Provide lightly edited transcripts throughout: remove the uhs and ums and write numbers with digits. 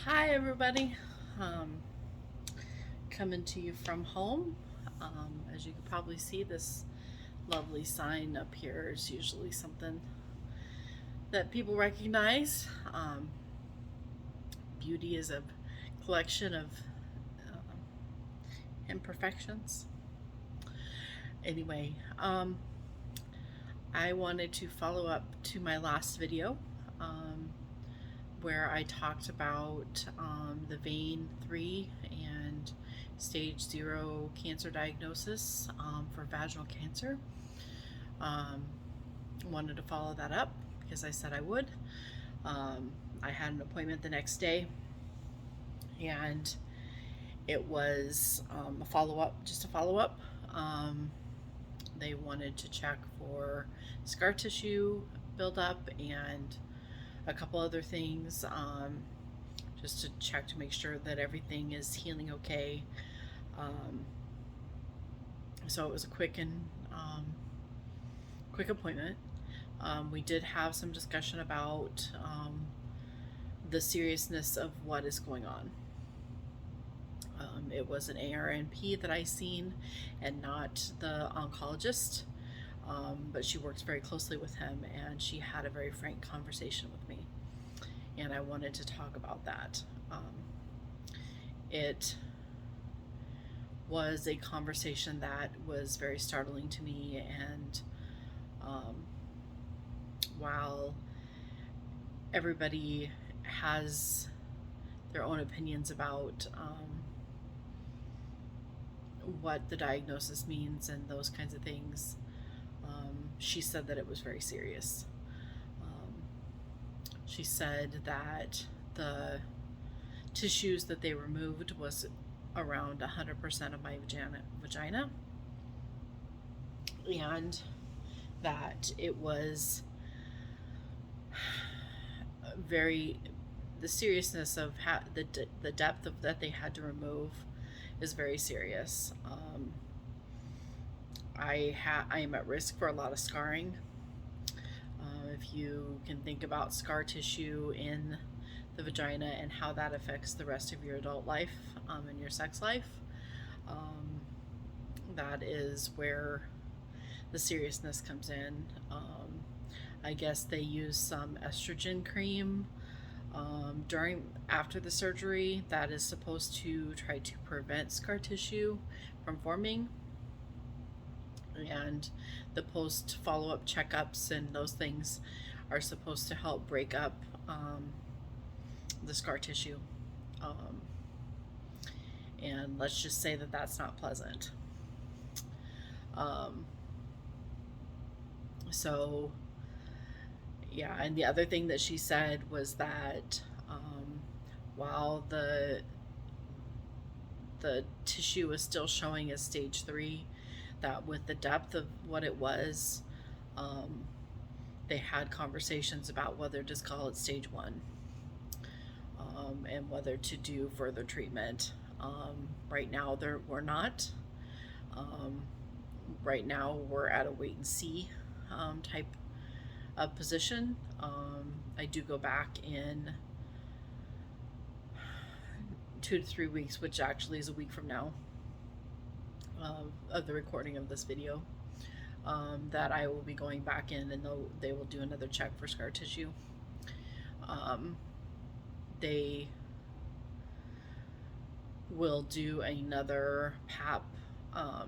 Hi, everybody. Um, Coming to you from home. As you can probably see, this lovely sign up here is usually something that people recognize. Beauty is a collection of imperfections. Anyway, I wanted to follow up to my last video um, where I talked about the vein 3 and stage 0 cancer diagnosis for vaginal cancer. Um, Wanted to follow that up because I said I would. I had an appointment the next day, and it was a follow up, just a follow up. They wanted to check for scar tissue buildup and a couple other things, just to check to make sure that everything is healing okay. Um, so it was a quick appointment. We did have some discussion about the seriousness of what is going on. It was an ARNP that I seen and not the oncologist, but she works very closely with him, and she had a very frank conversation with me, and I wanted to talk about that. It was a conversation that was very startling to me, and um, while everybody has their own opinions about what the diagnosis means and those kinds of things, she said that it was very serious. Um, she said that the tissues that they removed was around 100% of my vagina, and that it was very, the seriousness of the depth of that they had to remove is very serious. I am at risk for a lot of scarring. If you can think about scar tissue in the vagina and how that affects the rest of your adult life and your sex life, um, that is where the seriousness comes in. I guess they use some estrogen cream after the surgery that is supposed to try to prevent scar tissue from forming, and the post follow-up checkups and those things are supposed to help break up the scar tissue, um, and let's just say that that's not pleasant. um, so yeah, and the other thing that she said was that while the tissue is still showing as stage 3, that with the depth of what it was, um, they had conversations about whether to call it stage 1, and whether to do further treatment. Right now, we're not. Um, right now, we're at a wait and see type of position. I do go back in 2 to 3 weeks, which actually is a week from now, of the recording of this video, that I will be going back in, and they will do another check for scar tissue. They will do another PAP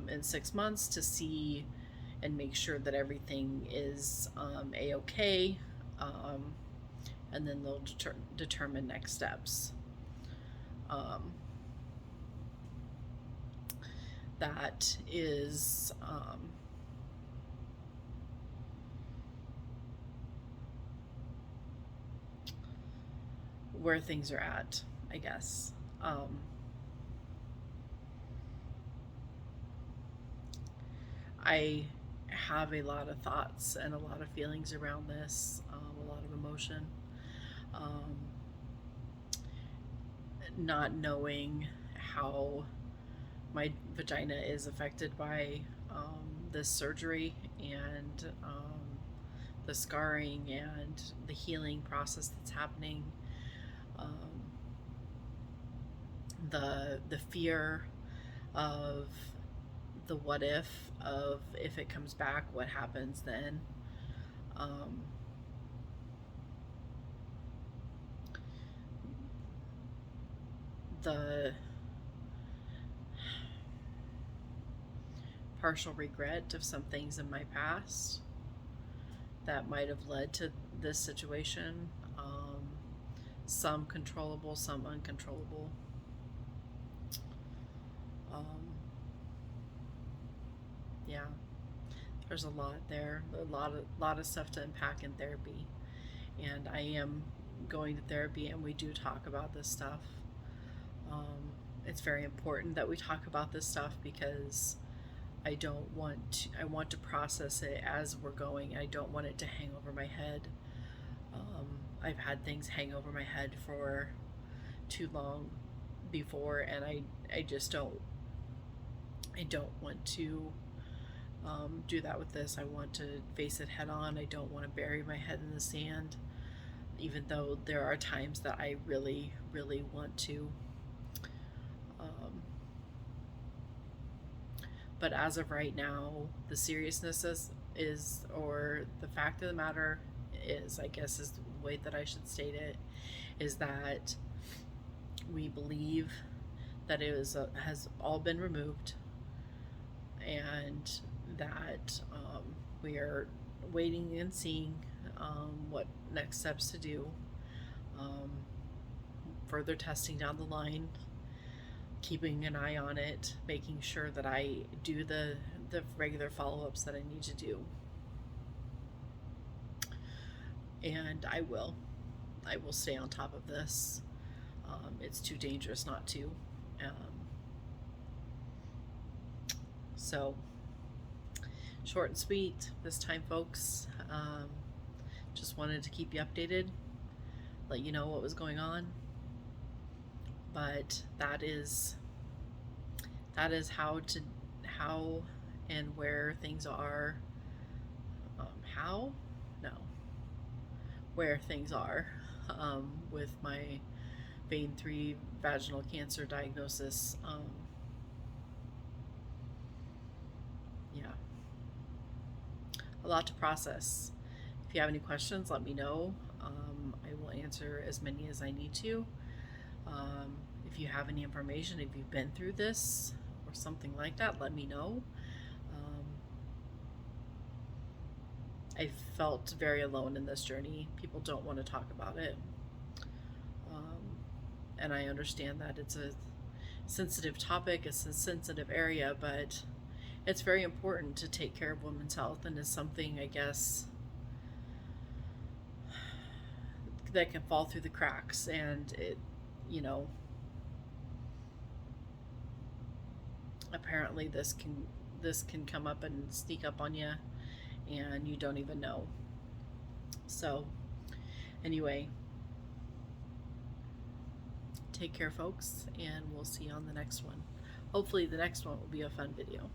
in 6 months to see and make sure that everything is a-okay, and then they'll determine next steps. That is where things are at, I guess. I have a lot of thoughts and a lot of feelings around this, a lot of emotion. Not knowing how my vagina is affected by this surgery, and the scarring and the healing process that's happening. Um, the fear of the what if it comes back, what happens then. Um, the partial regret of some things in my past that might have led to this situation. Some controllable, some uncontrollable. Um, yeah, there's a lot there, a lot of stuff to unpack in therapy, and I am going to therapy, and we do talk about this stuff. Um, it's very important that we talk about this stuff because I want to process it as we're going. I don't want it to hang over my head. I've had things hang over my head for too long before, and I just I don't want to do that with this. I want to face it head on. I don't want to bury my head in the sand, even though there are times that I really, really want to. Um, but as of right now, the seriousness or the fact of the matter is, I guess is the way that I should state it, is that we believe that has all been removed, and that we are waiting and seeing what next steps to do, um, further testing down the line, keeping an eye on it, making sure that I do the regular follow-ups that I need to do. And I will stay on top of this. It's too dangerous not to. So short and sweet this time, folks. Just wanted to keep you updated, let you know what was going on. But that is how and where things are. Where things are with my vein 3 vaginal cancer diagnosis. Yeah, a lot to process. If you have any questions, let me know. I will answer as many as I need to. If you have any information, if you've been through this or something like that, let me know. I felt very alone in this journey. People don't want to talk about it. And I understand that it's a sensitive topic, it's a sensitive area, but it's very important to take care of women's health, and it's something, I guess, that can fall through the cracks, and it, apparently this can come up and sneak up on you, and you don't even know. So anyway, take care, folks, and we'll see you on the next one. Hopefully the next one will be a fun video.